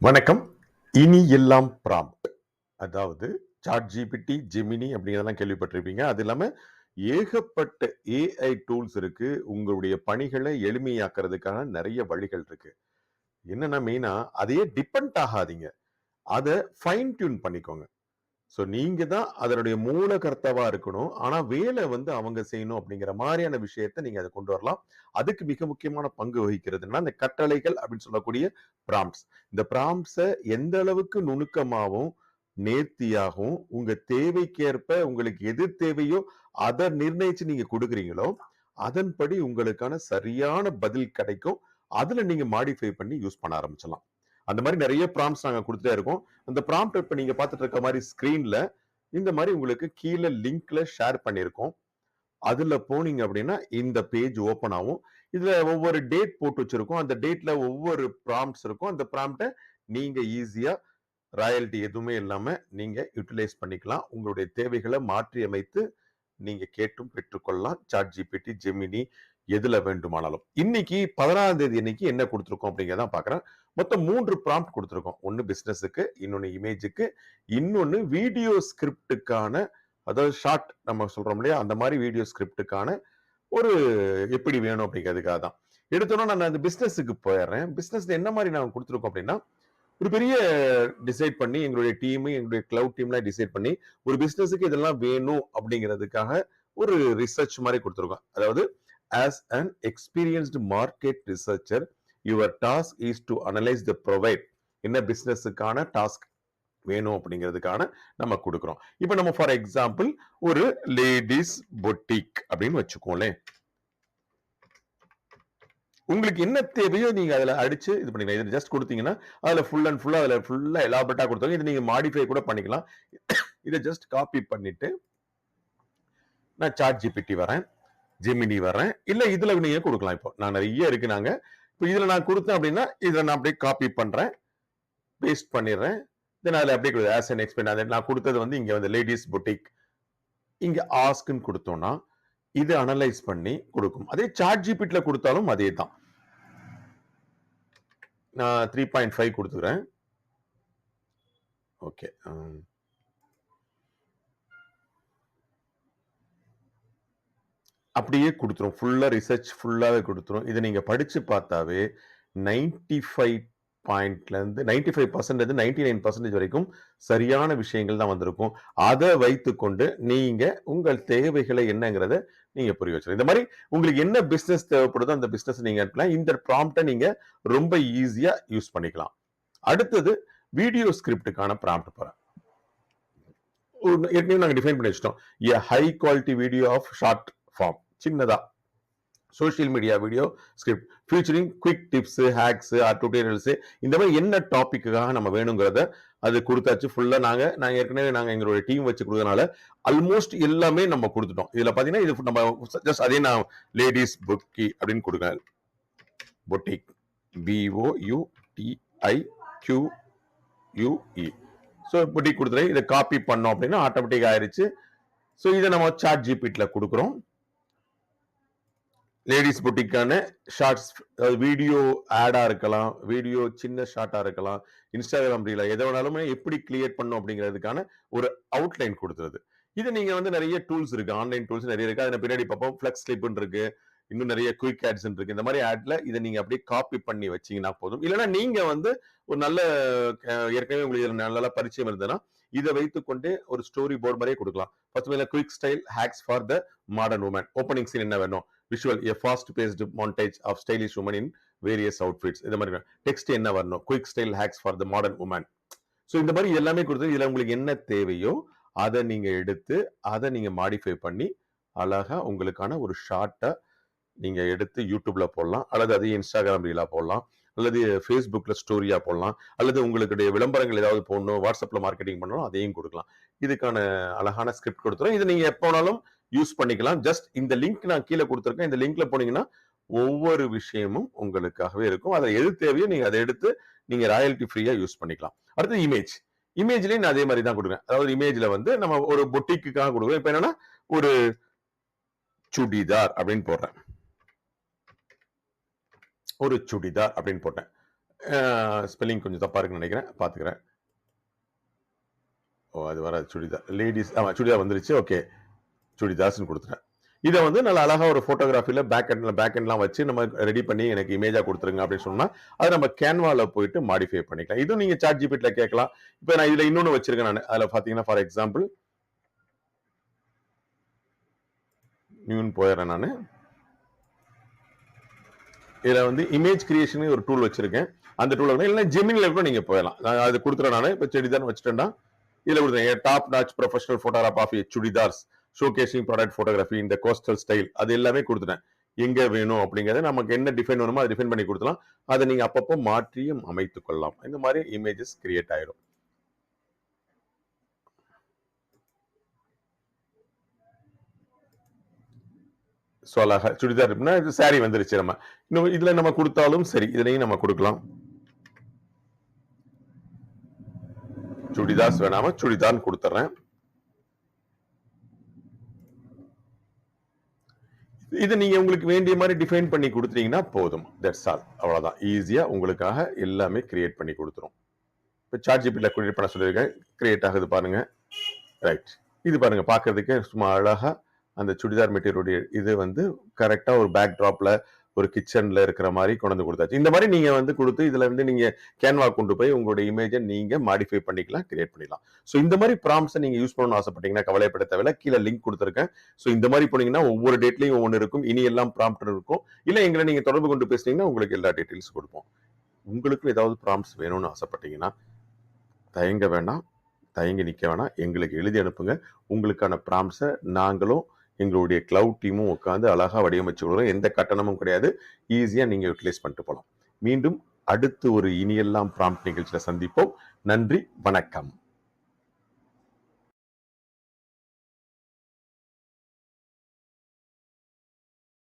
வணக்கம். இனி எல்லாம் ப்ராம்ப்ட். அதாவது சாட் ஜிபிடி, ஜெமினி அப்படிங்கிறதெல்லாம் கேள்விப்பட்டிருப்பீங்க. அது இல்லாம ஏகப்பட்ட ஏஐ டூல்ஸ் இருக்கு. உங்களுடைய பணிகளை எளிமையாக்குறதுக்கான நெறைய வழிகள் இருக்கு. என்னன்னா மெயினா அதையே டிபெண்ட் ஆகாதீங்க. அத ஃபைன் டியூன் பண்ணிக்கோங்க. ஸோ நீங்க தான் அதனுடைய மூல கர்த்தாவா இருக்கணும். ஆனா வேலை வந்து அவங்க செய்யணும் அப்படிங்கிற மாரியான விஷயத்த நீங்க அத கொண்டு வரலாம். அதுக்கு மிக முக்கியமான பங்கு வகிக்கிறதுன்னா, இந்த கட்டளைகள் அப்படின்னு சொல்லக்கூடிய ப்ராம்ப்ட்ஸ். இந்த ப்ராம்ப்ட்ஸ எந்த அளவுக்கு நுணுக்கமாவும், நேர்த்தியாகவும், உங்க தேவைக்கேற்ப உங்களுக்கு எது தேவையோ அத நிர்ணயிச்சு நீங்க குடுக்குறீங்களோ, அதன்படி உங்களுக்கான சரியான பதில் கிடைக்கும். அதுல நீங்க மாடிஃபை பண்ணி யூஸ் பண்ண ஆரம்பிச்சலாம். அந்த மாரி நெறைய ப்ராம்ப்ட்ஸ் நாங்க குடுத்துட்டே இருக்கோம். அந்த ப்ராம்ப்ட் இப்ப நீங்க பார்த்துட்டு இருக்க மாரி ஸ்கிரீன்ல இந்த மாரி உங்களுக்கு கீழ லிங்க்ல ஷேர் பண்ணியிருக்கோம். அதுல போனீங்க அப்படின்னா, இந்த பேஜ் ஓப்பன் ஆகும். இதுல ஒவ்வொரு டேட் போட்டு வச்சிருக்கோம். அந்த டேட்ல ஒவ்வொரு ப்ராம்ப்ட்ஸ் இருக்கும். அந்த ப்ராம்ப்ட்ட நீங்க ஈஸியா ராயல்டி எதுவுமே இல்லாம நீங்க யுட்டிலைஸ் பண்ணிக்கலாம். உங்களுடைய தேவைகள மாற்றி அமைத்து நீங்க கேட்டும் பெற்றுக்கொள்ளலாம். சாட் ஜிபிடி, ஜெமினி எதுல வேண்டுமானாலும். இன்னைக்கு 16ஆம் தேதி அன்னைக்கு என்ன குடுத்திருக்கோம் அப்படிங்கிறத பார்க்கிறேன். மொத்தம் 3 ப்ராம்ப்ட் குடுத்திருக்கோம். ஒன்னு பிசினஸ்க்கு, இன்னொன்னு இமேஜ்க்கு, இன்னொன்னு வீடியோ ஸ்கிரிப்டுக்கான அதாவது ஷார்ட் நம்ம சொல்றோம் இல்லையா? அந்த மாரி வீடியோ ஸ்கிரிப்டுக்கான ஒரு எப்படி வேணும் அப்படிங்கிறதுக்காக தான். எடுத்தோனே நான் அந்த பிசினஸ்க்கு போயிடுறேன். பிசினஸ்ல என்ன மாரி நாங்க குடுத்திருக்கோம் அப்படின்னா, ஒரு பெரிய டிசைட் பண்ணி எங்களுடைய டீம், எங்களுடைய கிளவுட் டீம்லாம் டிசைட் பண்ணி ஒரு பிசினஸ்க்கு இதெல்லாம் வேணும் அப்படிங்கிறதுக்காக ஒரு ரிசர்ச் மாதிரி கொடுத்துருக்கோம். அதாவது as an experienced market researcher your task is to analyse the provide என்ன பிசினஸுக்கான டாஸ்க் வேணும் அப்படிங்கிறதுக்கான நம்ம கொடுக்குறோம். இப்போ நம்ம ஃபார் எக்ஸாம்பிள் ஒரு லேடிஸ் பொட்டிக் அப்படின்னு வச்சுக்கோங்களேன். உங்களுக்கு என்ன தேவையோ நீங்க அதுல அடிச்சு இது பண்ணிக்கலாம். இது ஜஸ்ட் கொடுத்தீங்கன்னா அதுல ஃபுல் அண்ட் ஃபுல்லா அதுல ஃபுல்லா எலாபரேட்டா கொடுத்தாங்க. இது நீங்க மாடிஃபை கூட பண்ணிக்கலாம். இதை ஜஸ்ட் காப்பி பண்ணிட்டு நான் சாட் ஜிபிடி வரேன், ஜெமினி வரேன், இல்ல இதுல நீங்க கொடுக்கலாம். இப்போ நான் நிறைய இருக்கு நாங்க. இப்போ இதுல நான் கொடுத்தேன் அப்படின்னா இதை நான் அப்படியே காப்பி பண்றேன், பேஸ்ட் பண்ணிடுறேன். தென் அதுல அப்படியே ஆஸ் அன் எக்ஸ்பிளைன் நான் கொடுத்தது வந்து இங்க வந்து லேடிஸ் பொட்டிக் இங்க ஆஸ்க்னு கொடுத்தோம்னா இது அனலைஸ் பண்ணி கொடுக்கும். அதே சாட் ஜிபிடில கொடுத்தாலும் அதே தான். நான் 3.5 கொடுத்துக்கிறேன். ஓகே. அப்படியே கொடுத்துரும். ஃபுல்லா ரிசர்ச் ஃபுல்லாவே கொடுத்துரும். இதை நீங்க படிச்சு பார்த்தாவே 95 பாயிண்ட்லேருந்து 95% 99% வரைக்கும் சரியான விஷயங்கள் தான் வந்திருக்கும். அதை வைத்துக்கொண்டு நீங்க உங்கள் தேவைகளை என்னங்கிறத நீங்க புரிய வச்சிருங்க. இந்த மாதிரி உங்களுக்கு என்ன பிசினஸ் தேவைப்படுதோ அந்த பிசினஸ் நீங்க அனுப்பலாம். இந்த ப்ராம்ப்டை நீங்க ரொம்ப ஈஸியா யூஸ் பண்ணிக்கலாம். அடுத்தது வீடியோ ஸ்கிரிப்டுக்கான ப்ராம்ப்ட் போறேன். ஏற்கனவே நாங்க டிஃபைன் பண்ணி வச்சிட்டோம். A high quality video of short form சின்னதா social media video script featuring quick tips, hacks, tutorials இந்த மாதிரி என்ன டாபிக்காக நம்ம வேணுங்கிறத அது கொடுத்தாச்சு. ஃபுல்லா நாங்க ஏற்கனவே எங்களுடைய டீம் வச்சு கொடுத்தனால ஆல்மோஸ்ட் எல்லாமே நம்ம கொடுத்துட்டோம். இதுல பாத்தீங்கன்னா இது நம்ம ஜஸ்ட் அதே நான் லேடிஸ் புக்கி அப்படின்னு கொடுங்க. Boutique BOUTIQUE. ஸோ பொட்டிக் கொடுத்துறேன். இதை காப்பி பண்ணோம் அப்படின்னா ஆட்டோமேட்டிக் ஆயிருச்சு. ஸோ இதை நம்ம சாட் ஜிபிடில கொடுக்குறோம். லேடிஸ் புட்டிக்கான ஷார்ட்ஸ் வீடியோ ஆடா இருக்கலாம், வீடியோ சின்ன ஷார்ட்டா இருக்கலாம், இன்ஸ்டாகிராம் ரீலா எதை வேணாலுமே எப்படி கிரியேட் பண்ணும் அப்படிங்கிறதுக்கான ஒரு அவுட்லைன் கொடுத்துருது. இது நீங்க வந்து நிறைய டூல்ஸ் இருக்கு, ஆன்லைன் டூல்ஸ் நிறைய இருக்கு. அதில் பின்னாடி பார்ப்போம் ஃபிளக்ஸ் கிளிப்னு இருக்கு, இன்னும் நிறைய குயிக் ஆட்ஸ் இருக்கு. இந்த மாதிரி ஆட்ல இதை நீங்க அப்படியே காப்பி பண்ணி வச்சீங்கன்னா போதும். இல்லைன்னா நீங்க வந்து ஒரு நல்ல ஏற்கனவே உங்களுக்கு நல்ல பரிச்சயம் இருந்ததுன்னா இதை வைத்துக்கொண்டே ஒரு ஸ்டோரி போர்டு மாதிரியே கொடுக்கலாம். First quick style hacks for the modern woman. Opening scene என்ன வேணும், visual a fast paced montage of stylish women in various outfits. இந்த மாதிரி டெக்ஸ்ட் என்ன வரணும், quick style hacks for the modern woman. So இந்த மாதிரி எல்லாமே கொடுத்து இதுல உங்களுக்கு என்ன தேவையோ அதை நீங்க எடுத்து அதை நீங்க மாடிஃபை பண்ணி அழகா உங்களுக்கான ஒரு ஷார்ட்டை நீங்க எடுத்து யூடியூப்ல போடலாம், அல்லது அதே இன்ஸ்டாகிராம் ரீலா போடலாம், அல்லது ஃபேஸ்புக்ல ஸ்டோரியா போடலாம், அல்லது உங்களுடைய விளம்பரங்கள் ஏதாவது போடணும், வாட்ஸ்அப்ல மார்க்கெட்டிங் பண்ணணும், அதையும் கொடுக்கலாம். இதுக்கான அழகான ஸ்கிரிப்ட் கொடுத்துரும். இது நீங்க எப்போ வேணாலும் யூஸ் பண்ணிக்கலாம். ஜஸ்ட் இந்த லிங்க் நான் கீழே கொடுத்துருக்கேன். இந்த லிங்க்ல போனீங்கன்னா ஒவ்வொரு விஷயமும் உங்களுக்காகவே இருக்கும். அதை எது தேவையோ நீங்க அதை எடுத்து நீங்க ராயல்டி ஃப்ரீயா யூஸ் பண்ணிக்கலாம். அடுத்து இமேஜ். இமேஜ்லயும் நான் அதே மாதிரி தான் கொடுக்குறேன். அதாவது இமேஜ்ல வந்து நம்ம ஒரு பொட்டிக்குக்காக கொடுக்குறோம். இப்ப என்னன்னா ஒரு சுடிதார் அப்படின்னு போடுறேன். ஒரு சுடிதார் அப்படின்னு போட்டேன். ஸ்பெல்லிங் கொஞ்சம் தப்பா இருக்குன்னு நினைக்கிறேன், பார்த்துக்கிறேன். ஓ, அது வராது. சுடிதார். லேடீஸ், ஆமா, சுடிதார் வந்துருச்சு. ஓகே, சுடிதார்ஸ்ன்னு கொடுத்துட்டேன். இதை வந்து நல்ல அழகா ஒரு போட்டோகிராஃபில பேக் எண்ட்லாம் வச்சு நம்ம ரெடி பண்ணி எனக்கு இமேஜா கொடுத்துருங்க அப்படின்னு சொன்னா அதை நம்ம கேன்வால போயிட்டு மாடிஃபை பண்ணிக்கலாம். இதுவும் நீங்க சாட் ஜிபிடில கேட்கலாம். இப்போ நான் இதுல இன்னொன்னு வச்சிருக்கேன். நான் அதுல பாத்தீங்கன்னா ஃபார் எக்ஸாம்பிள் நியூன்னு போயிடுறேன். நான் இதுல வந்து இமேஜ் கிரியேஷன் ஒரு டூல் வச்சிருக்கேன். அந்த டூல் இல்லைன்னா ஜெமினில கூட நீங்க போயிடலாம். நான் அது கொடுத்துறேன். நான் இப்போ செடிதான் வச்சுட்டேன்னா இதுல கொடுத்தேன் top notch professional photograph of chudidars showcasing product photography இந்த கோஸ்டல் ஸ்டைல் அது எல்லாமே கொடுத்துட்டேன். எங்க வேணும் அப்படிங்கறத நமக்கு என்ன டிஃபைன் வேணுமோ அதை டிஃபைன் பண்ணி கொடுத்துலாம். அதை நீங்க அப்பப்போ மாற்றியும் அமைத்துக் கொள்ளலாம். இந்த மாதிரி இமேஜஸ் கிரியேட் ஆயிடும். ஸோ அழகா சுடிதார் இருக்குன்னா இது சாரி வந்துருச்சு. நம்ம இன்னும் இதுல நம்ம கொடுத்தாலும் சரி, இதுலயும் நம்ம கொடுக்கலாம். சுடிதார்ஸ் வேணாம சுடிதார்னு கொடுத்துறேன். இது நீங்க உங்களுக்கு வேண்டிய மாதிரி டிஃபைன் பண்ணி கொடுத்தீங்கன்னா போதும். That's all. அவ்வளவுதான். ஈஸியா உங்களுக்காக எல்லாமே கிரியேட் பண்ணி கொடுத்துரும். இப்போ சாட் ஜிபிடில கிரியேட் பண்ண சொல்லியிருக்கேன். கிரியேட் ஆகுது பாருங்க. ரைட். இது பாருங்க, பார்க்கறதுக்கு சும்மா அழகா அந்த சுடிதார் மெட்டீரியலுடைய இது வந்து கரெக்டா ஒரு பேக் டிராப்ல ஒரு கிச்சன்ல இருக்கிற மாதிரி கொண்டு வந்து கொடுத்தாச்சு. இந்த மாதிரி நீங்க வந்து கொடுத்து இதுல இருந்து நீங்க கேன்வா கொண்டு போய் உங்களுடைய இமேஜை நீங்க மாடிஃபை பண்ணிக்கலாம், கிரியேட் பண்ணிக்கலாம். ஸோ இந்த மாதிரி ப்ராம்ப்ஸை நீங்க யூஸ் பண்ணணும்னு ஆசைப்பட்டீங்கன்னா கவலைப்பட தேவையில்ல. கீழே லிங்க் கொடுத்துருக்கேன். ஸோ இந்த மாதிரி போனீங்கன்னா ஒவ்வொரு டேட்லையும் ஒவ்வொன்று இருக்கும். இனி எல்லாம் ப்ராம்ப்ட் இருக்கும். இல்லை எங்களை நீங்க தொடர்பு கொண்டு பேசுனீங்கன்னா உங்களுக்கு எல்லா டீட்டெயில்ஸ் கொடுப்போம். உங்களுக்கு ஏதாவது ப்ராம்ப்ட்ஸ் வேணும்னு ஆசைப்பட்டீங்கன்னா தயங்க வேண்டாம், தயங்கி நிற்க வேணாம். எங்களுக்கு எழுதி அனுப்புங்க. உங்களுக்கான ப்ராம்ப்ட்ஸை நாங்களும் எங்களுடைய கிளவுட் டீமும் உட்காந்து அழகா வடிவமைச்சு கொடுக்குறோம். எந்த கட்டணமும் கிடையாது. ஈஸியா நீங்க யூட்டிலைஸ் பண்ணிட்டு போகலாம். மீண்டும் அடுத்து ஒரு இனியெல்லாம் ப்ராம்ப்ட் நிகழ்ச்சியில சந்திப்போம். நன்றி, வணக்கம்.